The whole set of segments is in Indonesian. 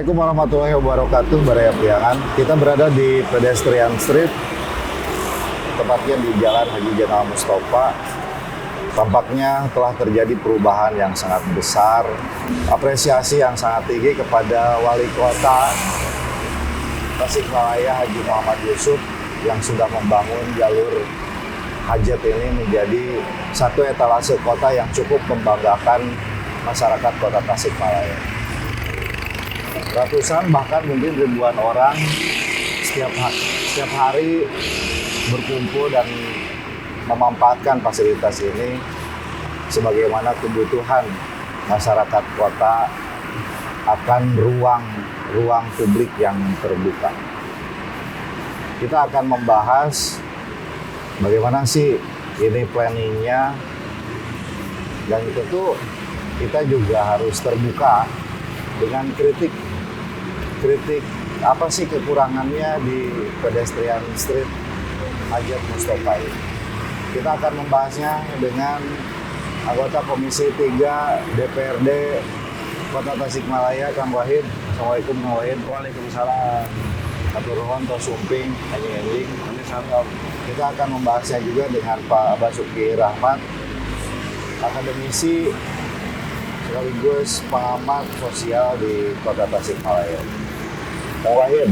Assalamualaikum warahmatullahi wabarakatuh, Baraya Priangan. Kita berada di Pedestrian Street, tepatnya di Jalan Haji Jainal Mustofa. Tampaknya telah terjadi perubahan yang sangat besar, apresiasi yang sangat tinggi kepada Wali Kota Tasikmalaya Haji Muhammad Yusuf yang sudah membangun jalur Hajat ini menjadi satu etalase kota yang cukup membanggakan masyarakat Kota Tasikmalaya. Ratusan bahkan mungkin ribuan orang setiap hari berkumpul dan memanfaatkan fasilitas ini sebagaimana kebutuhan masyarakat kota akan ruang publik yang terbuka. Kita akan membahas bagaimana sih ini planningnya, dan tentu kita juga harus terbuka dengan kritik apa sih kekurangannya di Pedestrian Street Hajat Mustofa ini. Kita akan membahasnya dengan anggota Komisi 3 DPRD Kota Tasikmalaya, Kang Wahid. Assalamualaikum, Kang Wahid. Waalaikumsalam. Atur nuhun, tos sumping, anjing-anjing. Kita akan membahasnya juga dengan Pak Basuki Rahmat, akademisi sekaligus pengamat sosial di Kota Tasikmalaya. Kang Wahid,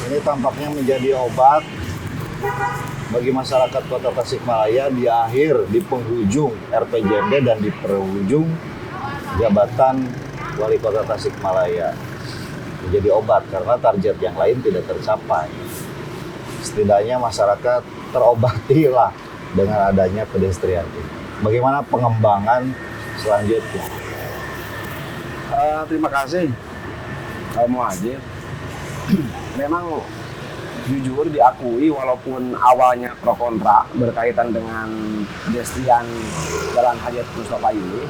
ini tampaknya menjadi obat bagi masyarakat Kota Tasikmalaya di penghujung RPJMD dan di penghujung jabatan Wali Kota Tasikmalaya. Menjadi obat karena target yang lain tidak tercapai. Setidaknya masyarakat terobati lah dengan adanya pedestrian ini. Bagaimana pengembangan selanjutnya? Terima kasih, Pak Muhajir. Memang jujur diakui walaupun awalnya pro kontra berkaitan dengan pedestrian Jalan Hajat Mustofa ini,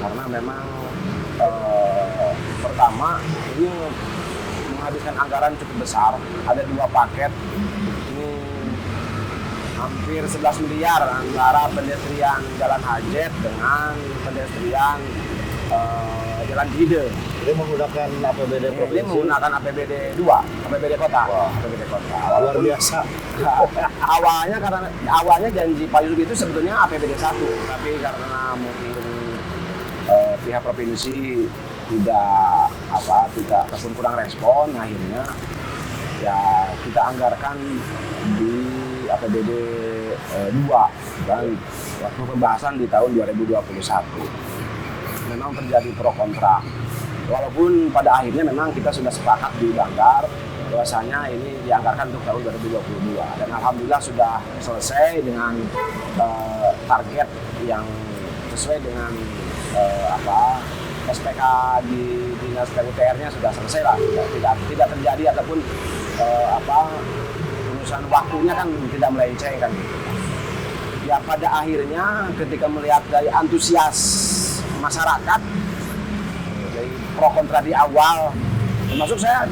karena memang pertama ini menghabiskan anggaran cukup besar, ada 2 paket, ini hampir 11 miliar antara pedestrian Jalan Hajat dengan pedestrian Jalan Hide. Ini menggunakan APBD provinsi? Ini menggunakan APBD 2, APBD kota. Wah, APBD kota. Luar biasa. Awalnya janji Pak Yusuf itu sebetulnya APBD 1, tapi karena mungkin pihak provinsi tidak kurang respon, akhirnya ya kita anggarkan di APBD 2 dan waktu pembahasan di tahun 2021. Memang terjadi pro kontra. Walaupun pada akhirnya memang kita sudah sepakat di Banggar bahwasanya ini dianggarkan untuk tahun 2022 dan alhamdulillah sudah selesai dengan target yang sesuai dengan SPK di Dinas PUPR-nya sudah selesai lah, tidak terjadi ataupun urusan waktunya kan tidak melenceng kan. Ya pada akhirnya ketika melihat dari antusias masyarakat dari pro kontra di awal, termasuk saya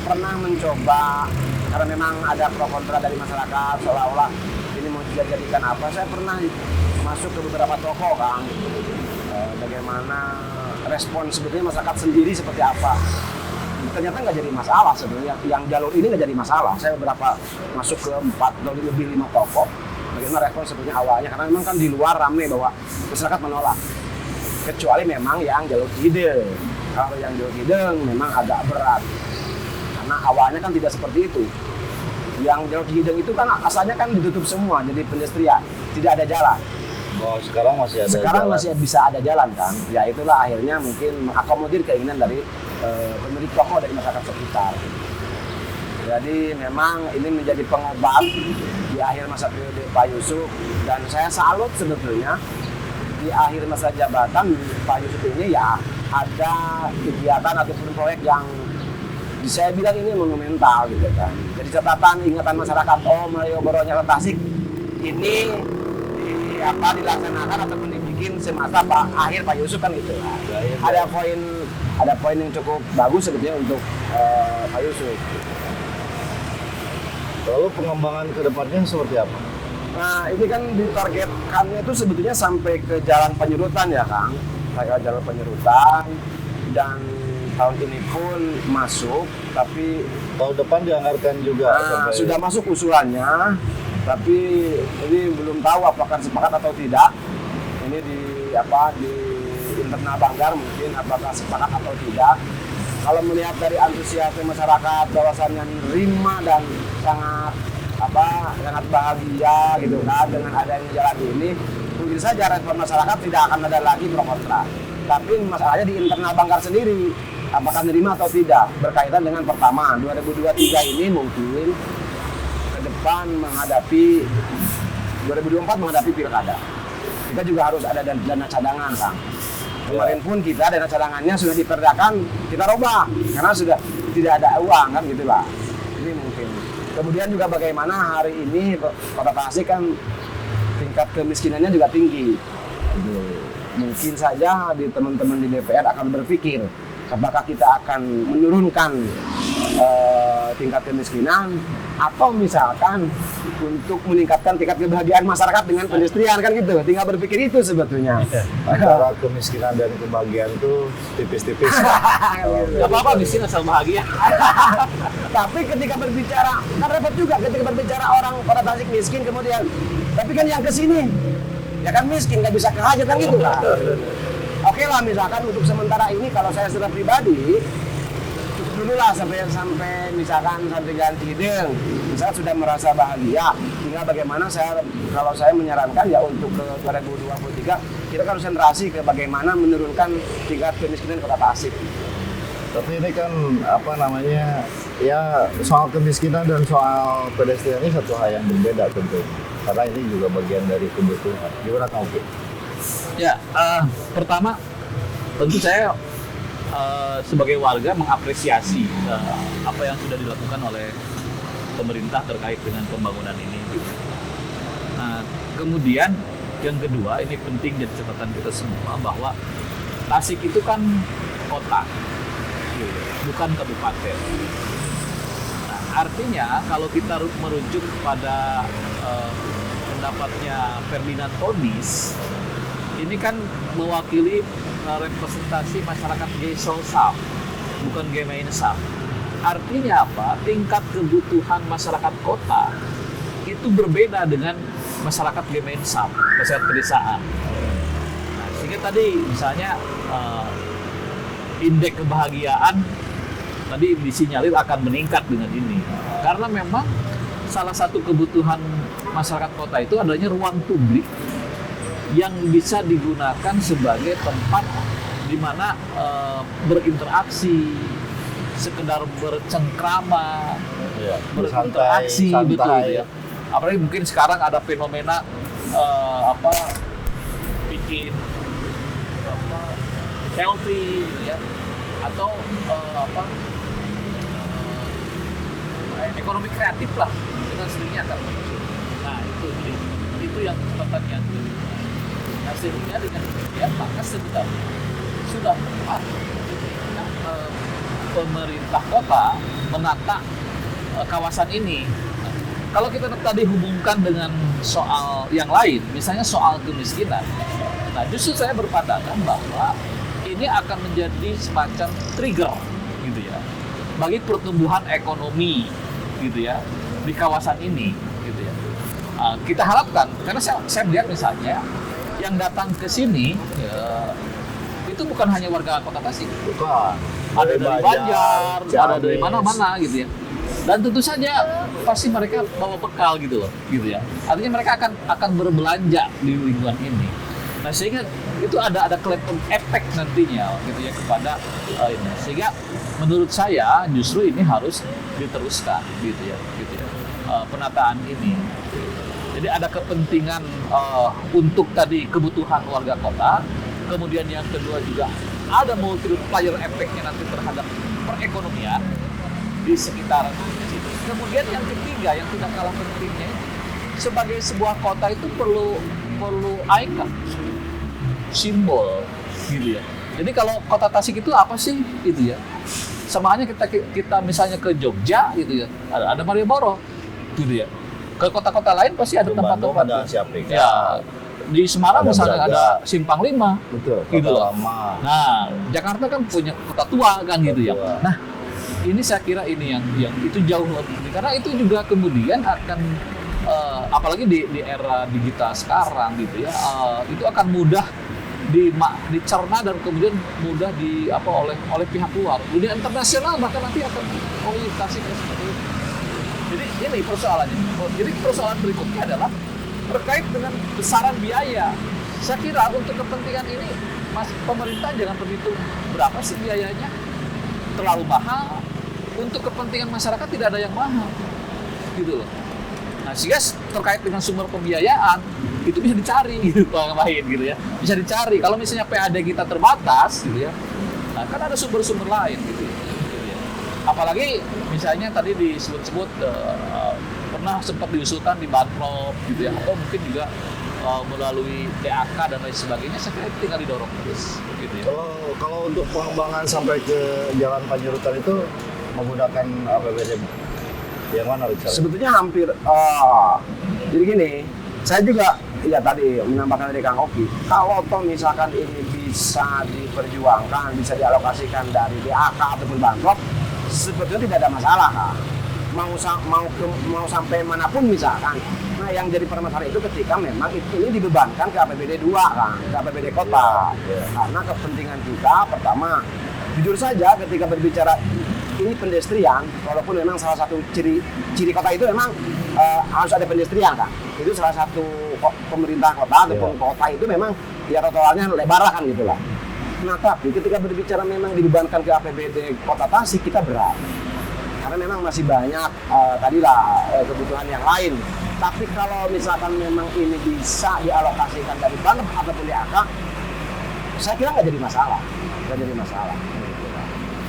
pernah mencoba karena memang ada pro kontra dari masyarakat seolah-olah ini mau dijadikan apa, saya pernah masuk ke beberapa toko kan, bagaimana respon sebetulnya masyarakat sendiri seperti apa. Ternyata nggak jadi masalah sebenarnya, yang jalur ini nggak jadi masalah. Saya beberapa masuk ke 4 lebih 5 toko, bagaimana respon sebetulnya awalnya, karena memang kan di luar ramai bahwa masyarakat menolak. Kecuali memang yang jalur hideng. Kalau yang jalur hideng memang agak berat. Karena awalnya kan tidak seperti itu. Yang jalur hideng itu kan asalnya kan ditutup semua, jadi pedestrian, tidak ada jalan. Oh, sekarang masih ada Sekarang jalan. masih bisa ada jalan kan. Ya itulah akhirnya mungkin mengakomodir keinginan dari pemilik toko dari masyarakat sekitar. Jadi memang ini menjadi pengobat di akhir masa periode Pak Yusuf, dan saya salut sebetulnya di akhir masa jabatan Pak Yusuf ini ya ada kegiatan ataupun proyek yang saya bilang ini monumental gitu kan. Jadi catatan ingatan masyarakat, Malioboro-nya Tasik ini dilaksanakan ataupun dibikin semasa akhir Pak Yusuf kan gitu. Ada poin yang cukup bagus sebetulnya untuk Pak Yusuf. Lalu pengembangan ke depannya seperti apa? Nah, ini kan ditargetkannya itu sebetulnya sampai ke jalan penyerutan ya, Kang. Kayak jalan penyerutan dan tahun ini pun masuk, tapi Tahun depan dianggarkan juga sudah masuk usulannya, tapi ini belum tahu apakah sepakat atau tidak. Ini di internal Banggar mungkin apakah sepakat atau tidak. Kalau melihat dari antusiasme masyarakat bahwasannya menerima dan sangat bahagia gitu kan dengan adanya jalan ini, mungkin saja respon masyarakat tidak akan ada lagi pro kontra. Tapi masalahnya di internal Banggar sendiri, apakah menerima atau tidak, berkaitan dengan pertama 2023 ini mungkin ke depan menghadapi 2024 menghadapi pilkada. Kita juga harus ada dana cadangan, Kang. Kemarin pun kita dana cadangannya sudah diperdakan, kita robah karena sudah tidak ada uang kan gitu lah. Ini mungkin. Kemudian juga bagaimana hari ini Kota Tasik kan tingkat kemiskinannya juga tinggi. Mungkin saja di teman-teman di DPR akan berpikir apakah kita akan menurunkan tingkat kemiskinan atau misalkan untuk meningkatkan tingkat kebahagiaan masyarakat dengan pedestrian kan gitu. Tinggal berpikir itu sebetulnya. Antara kemiskinan dan kebahagiaan itu tipis-tipis. Gak apa-apa miskin asal bahagia. Tapi ketika berbicara, kan repot juga ketika berbicara orang Kota Tasik miskin kemudian. Tapi kan yang kesini, ya kan miskin, nggak bisa ke hajat kan gitu kan. Oke lah misalkan untuk sementara ini kalau saya secara pribadi, dulu lah sampai misalkan sampai ganti hidung, misalkan sudah merasa bahagia, tinggal bagaimana kalau saya menyarankan ya untuk ke 2023 kita konsentrasi ke bagaimana menurunkan tingkat kemiskinan Kota Tasik. Tapi ini kan ya soal kemiskinan dan soal pedestrian ini satu hal yang berbeda tentu. Karena ini juga bagian dari kebutuhan. Gimana Kang Uki? Ya, pertama tentu saya sebagai warga mengapresiasi apa yang sudah dilakukan oleh pemerintah terkait dengan pembangunan ini. Nah, kemudian yang kedua ini penting jadi catatan kita semua bahwa Tasik itu kan kota, bukan kabupaten. Nah, artinya kalau kita merujuk pada pendapatnya Ferdinand Todis, ini kan mewakili representasi masyarakat Geselsam, bukan Gemeinsam. Artinya apa? Tingkat kebutuhan masyarakat kota itu berbeda dengan masyarakat Gemeinsam, masyarakat pedesaan. Nah, sehingga tadi misalnya indeks kebahagiaan tadi disinyalir akan meningkat dengan ini. Karena memang salah satu kebutuhan masyarakat kota itu adanya ruang publik yang bisa digunakan sebagai tempat di mana berinteraksi, sekedar bercengkrama, berinteraksi, santai. betul ya. Apalagi mungkin sekarang ada fenomena bikin selfie, ya, atau ekonomi kreatif lah dengan sendirinya akan muncul. Nah itu yang catatan yang kedua. Nah sehingga dengan demikian maka sebenarnya sudah tepat pemerintah kota menata kawasan ini. Nah, kalau kita tadi hubungkan dengan soal yang lain, misalnya soal kemiskinan, nah justru saya berpandangan bahwa ini akan menjadi semacam trigger gitu ya bagi pertumbuhan ekonomi gitu ya di kawasan ini gitu ya. Kita harapkan karena saya melihat misalnya yang datang ke sini ya, itu bukan hanya warga Kota Tasik, Bukan. ada dari Banjar, ada dari mana-mana gitu ya. Dan tentu saja pasti mereka bawa bekal gitu loh, gitu ya. Artinya mereka akan berbelanja di lingkungan ini. Nah sehingga itu ada clapon efek nantinya gitu ya kepada ini. Sehingga menurut saya justru ini harus diteruskan gitu ya penataan ini. Jadi ada kepentingan untuk tadi kebutuhan warga kota. Kemudian yang kedua juga ada multiplier efeknya nanti terhadap perekonomian di sekitar situ. Kemudian yang ketiga yang tidak kalah pentingnya sebagai sebuah kota itu perlu ikon, simbol gitu ya. Jadi kalau Kota Tasik itu apa sih gitu ya? Sama halnya kita misalnya ke Jogja gitu ya, ada Malioboro gitu ya. Ke kota-kota lain pasti ada tempat-tempat. Ada Asia Afrika. Ya, di Semarang Ada misalnya Braga. ada Simpang 5. Betul. Gitu Kota loh. lama. Nah, Jakarta kan punya kota tua kan Kota gitu ya. tua. Nah, ini saya kira ini yang itu jauh lebih, karena itu juga kemudian akan apalagi di era digital sekarang gitu ya, itu akan mudah dicerna dan kemudian mudah oleh pihak luar. Dunia internasional bahkan nanti akan orientasikan seperti itu. Jadi ini persoalannya. Jadi persoalan berikutnya adalah terkait dengan besaran biaya. Saya kira untuk kepentingan ini, Mas, pemerintah jangan berhitung berapa sih biayanya, terlalu mahal. Untuk kepentingan masyarakat tidak ada yang mahal, gitu loh. Nah, sehingga terkait dengan sumber pembiayaan itu bisa dicari gitu, Pak Mahin, gitu ya. Bisa dicari. Kalau misalnya PAD kita terbatas, gitu ya. Nah, kan ada sumber-sumber lain, gitu ya. Apalagi misalnya tadi disebut-sebut pernah sempat diusulkan di Banprop, gitu ya, atau mungkin juga melalui DAK dan lain sebagainya. Saya kira itu tinggal didorong terus, gitu ya. Kalau untuk pengembangan sampai ke Jalan Panjurutan itu menggunakan APBD yang mana, Richard? Sebetulnya hampir, jadi gini, saya juga ya tadi menambahkan dari Kang Oki, kalau toh misalkan ini bisa diperjuangkan, bisa dialokasikan dari DAK ataupun Banprop, sebetulnya tidak ada masalah, Kak. Mau sampai manapun misalkan. Nah, yang jadi permasalahan itu ketika memang ini dibebankan ke APBD 2 kan, ke APBD kota. Karena kepentingan kita pertama, jujur saja ketika berbicara ini pedestrian, walaupun memang salah satu ciri kota itu memang harus ada pedestrian kan. Itu salah satu pemerintah kota ataupun kota itu memang ya trotoarnya lebar kan gitu lah. Nah, tapi ketika berbicara memang dibebankan ke APBD Kota Tasik, kita berat. Karena memang masih banyak kebutuhan yang lain. Tapi kalau misalkan memang ini bisa dialokasikan dari Banprop ataupun DAK, saya kira nggak jadi masalah. Nggak jadi masalah.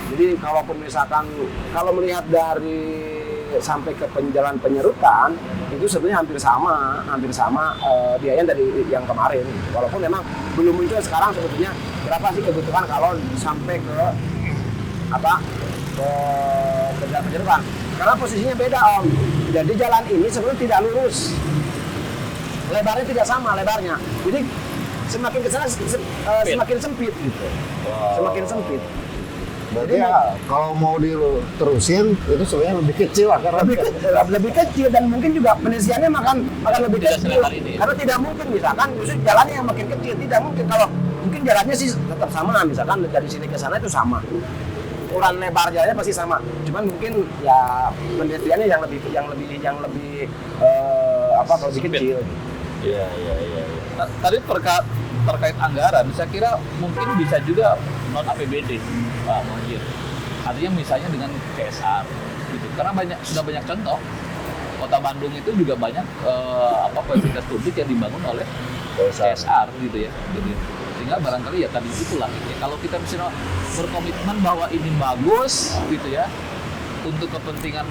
Jadi kalaupun misalkan kalau melihat dari sampai ke jalan penyerutan itu sebenarnya hampir sama biayanya dari yang kemarin. Walaupun memang belum muncul sekarang sebetulnya berapa sih kebutuhan kalau sampai ke ke jalan penyerutan. Karena posisinya beda, Om. Jadi jalan ini sebenarnya tidak lurus. Lebarnya tidak sama lebarnya. Jadi semakin ke sana semakin sempit gitu. Semakin sempit. Berarti ya, kalau mau diterusin itu sebenarnya lebih kecil lah, karena lebih kecil dan mungkin juga penyelesaiannya akan lebih Tidak kecil selebar ini, ya? karena tidak mungkin misalkan justru jalannya yang makin kecil, tidak mungkin. Kalau mungkin jalannya sih tetap sama, misalkan dari sini ke sana itu sama, ukuran lebar jalannya pasti sama, cuman mungkin ya penyelesaiannya yang lebih kecil. Iya. Nah, tadi terkait anggaran, saya kira mungkin bisa juga non APBD, Pak Mohir. Artinya misalnya dengan CSR, gitu. Karena sudah banyak contoh. Kota Bandung itu juga banyak fasilitas publik yang dibangun oleh CSR, gitu ya. Sehingga barangkali ya tadi itulah. Gitu ya. Kalau kita misalnya berkomitmen bahwa ini bagus, gitu ya, untuk kepentingan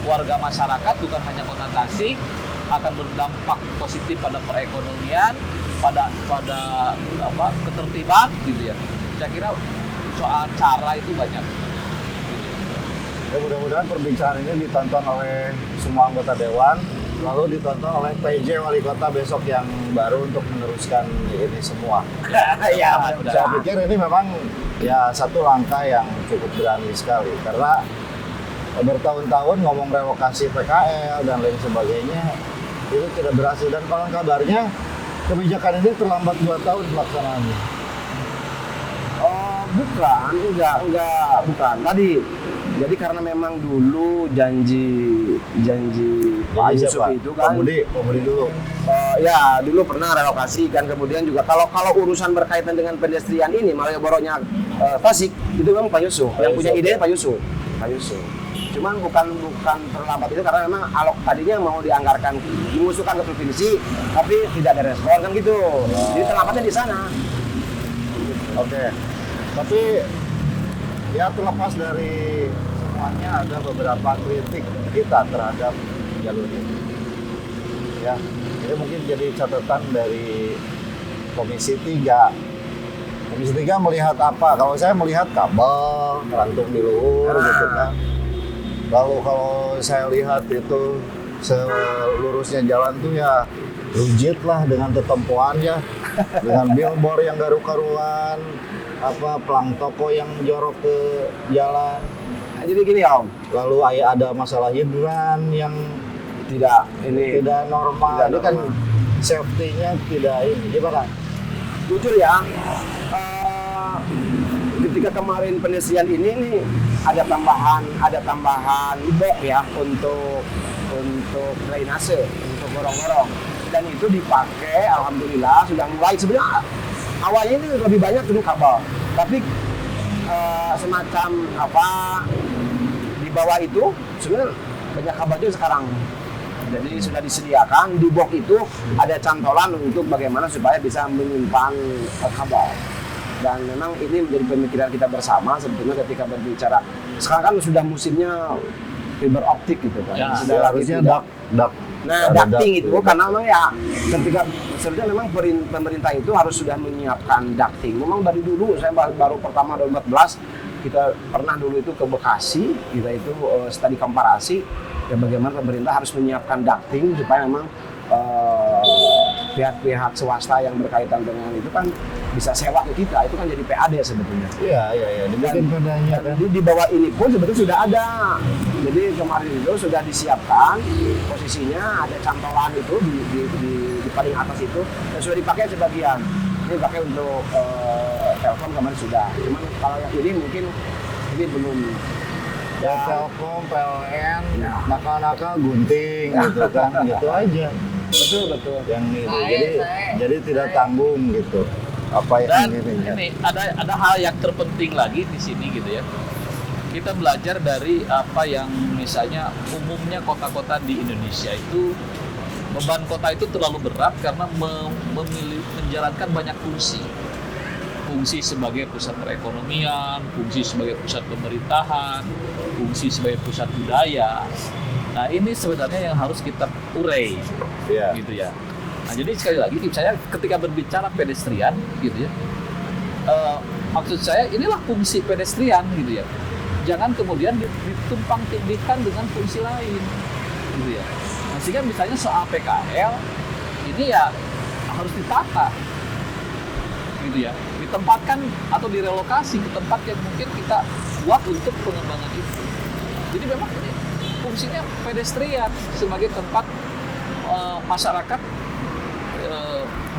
warga masyarakat, bukan hanya Kota Tasik, akan berdampak positif pada perekonomian, pada ketertiban, gitu ya. Saya kira soal cara itu banyak. Ya, mudah-mudahan perbincangan ini ditonton oleh semua anggota dewan, lalu ditonton oleh PJ Wali Kota besok yang baru untuk meneruskan ini semua. Ya, Saya pikir ini memang ya satu langkah yang cukup berani sekali, karena bertahun-tahun ngomong relokasi PKL dan lain sebagainya itu tidak berhasil, dan konon kabarnya kebijakan ini terlambat 2 tahun pelaksanaannya. Bukan. Tadi, jadi karena memang dulu janji Pak Yusuf itu kan. Pemudi dulu. Ya, dulu pernah relokasi kan, kemudian juga kalau urusan berkaitan dengan pedestrian ini, Malioboro-nya Tasik, itu memang Pak Yusuf. Yang punya ide Pak Yusuf. Cuman bukan terlambat itu karena memang tadinya mau dianggarkan, diusulkan ke provinsi, tapi tidak ada respon kan gitu. Jadi terlambatnya di sana. Oke. Tapi ya terlepas dari semuanya, ada beberapa kritik kita terhadap jalur ini. Ya, ini mungkin jadi catatan dari Komisi 3. Komisi 3 melihat apa? Kalau saya melihat kabel rantung di luhur gitu kan. Lalu kalau saya lihat itu selurusnya jalan tuh ya rujit lah dengan tetempoannya, dengan billboard yang garu-karuan, pelang toko yang jorok ke jalan. Nah, jadi gini Om, Lalu ada masalah hidran yang tidak normal. Tidak Ini kan normal. safety-nya tidak ini. Gimana? jujur ya, ketika kemarin pedestrian ini nih ada tambahan box ya untuk drainase, untuk gorong-gorong, dan itu dipakai, alhamdulillah sudah mulai. Sebenarnya awalnya ini lebih banyak dulu kabel, tapi semacam di bawah itu sebenarnya banyak kabel juga sekarang. Jadi sudah disediakan di box itu ada cantolan untuk bagaimana supaya bisa menyimpan kabel. Dan memang ini menjadi pemikiran kita bersama sebetulnya ketika berbicara. Sekarang kan sudah musimnya fiber optik gitu kan. Ya, Sudah harusnya tidak- duct. Nah, Ada ducting duct. itu karena memang ya ketika sebenarnya memang pemerintah itu harus sudah menyiapkan ducting. Memang dari dulu saya baru pertama 2014 kita pernah dulu itu ke Bekasi, kita itu studi komparasi ya bagaimana pemerintah harus menyiapkan ducting supaya memang pihak-pihak swasta yang berkaitan dengan itu kan bisa sewa ke kita, itu kan jadi PAD sebetulnya. Iya. Dibikin padanya kan. Jadi di bawah ini pun sebetulnya sudah ada. Jadi kemarin itu sudah disiapkan posisinya, ada cantolan itu di paling atas itu dan sudah dipakai sebagian. Ini dipakai untuk Telkom kemarin sudah. Cuman kalau yang ini mungkin ini belum. Ya, Telkom, PLN, Ya. nakal-nakal gunting gitu kan, gitu aja. Betul. Yang itu, jadi tidak tanggung gitu. Apa Dan yang ini? ini ada hal yang terpenting lagi di sini gitu ya. Kita belajar dari apa yang misalnya umumnya kota-kota di Indonesia itu beban kota itu terlalu berat karena menjalankan banyak fungsi. Fungsi sebagai pusat perekonomian, fungsi sebagai pusat pemerintahan, fungsi sebagai pusat budaya. Nah, ini sebenarnya yang harus kita urai, Iya. gitu ya. Nah, jadi sekali lagi saya ketika berbicara pedestrian, gitu ya, maksud saya inilah fungsi pedestrian, gitu ya. Jangan kemudian ditumpang tindihkan dengan fungsi lain, gitu ya. Nah, sehingga misalnya soal PKL ini ya harus ditata, gitu ya, ditempatkan atau direlokasi ke tempat yang mungkin kita buat untuk pengembangan itu. Jadi memang ini fungsinya pedestrian sebagai tempat masyarakat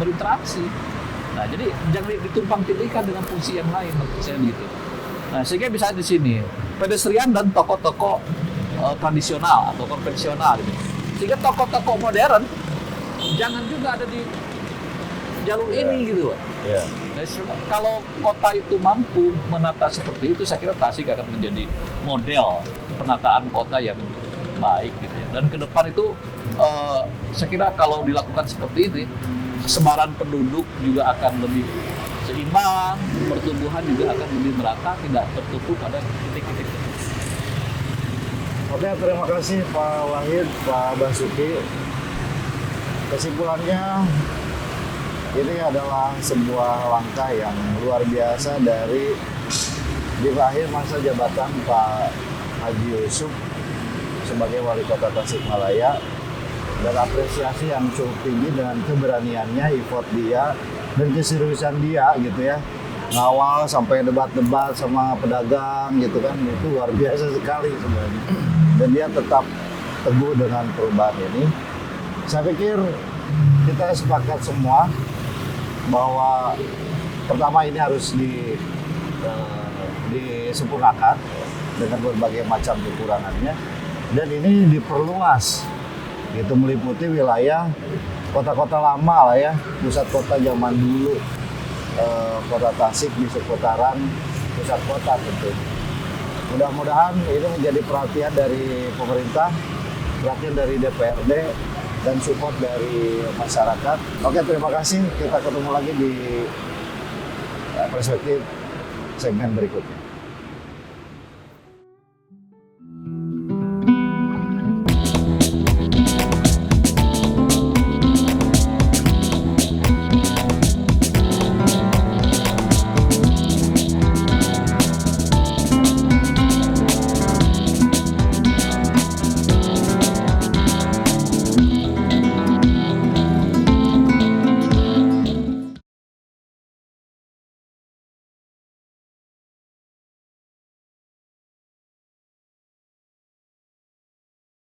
berinteraksi. Nah, jadi jangan ditumpang tindihkan dengan fungsi yang lain, maksud saya begitu. Nah, sehingga bisa di sini pedestrian dan toko-toko tradisional atau konvensional, gitu. Sehingga toko-toko modern jangan juga ada di jalur ini, gitu loh. Iya. Nah, kalau kota itu mampu menata seperti itu, saya kira Tasik akan menjadi model penataan kota yang baik, gitu ya. Dan ke depan itu saya kira kalau dilakukan seperti ini, kesebaran penduduk juga akan lebih seimbang, pertumbuhan juga akan lebih merata, tidak tertutup pada titik-titik. Oke, terima kasih Pak Wahid, Pak Basuki. Kesimpulannya, ini adalah sebuah langkah yang luar biasa dari di akhir masa jabatan Pak Haji Yusuf sebagai Wali Kota Tasikmalaya, dan apresiasi yang cukup tinggi dengan keberaniannya, effort dia, dan keseriusan dia gitu ya. Ngawal sampai debat-debat sama pedagang gitu kan, itu luar biasa sekali sebenarnya. Dan dia tetap teguh dengan perubahan ini. Saya pikir kita sepakat semua bahwa pertama ini harus disempurnakan dengan berbagai macam kekurangannya, dan ini diperluas gitu, meliputi wilayah kota-kota lama lah ya, pusat kota zaman dulu, kota Tasik di seputaran pusat kota tentu. Mudah-mudahan ini menjadi perhatian dari pemerintah, perhatian dari DPRD, dan support dari masyarakat. Oke, terima kasih. Kita ketemu lagi di perspektif segmen berikutnya.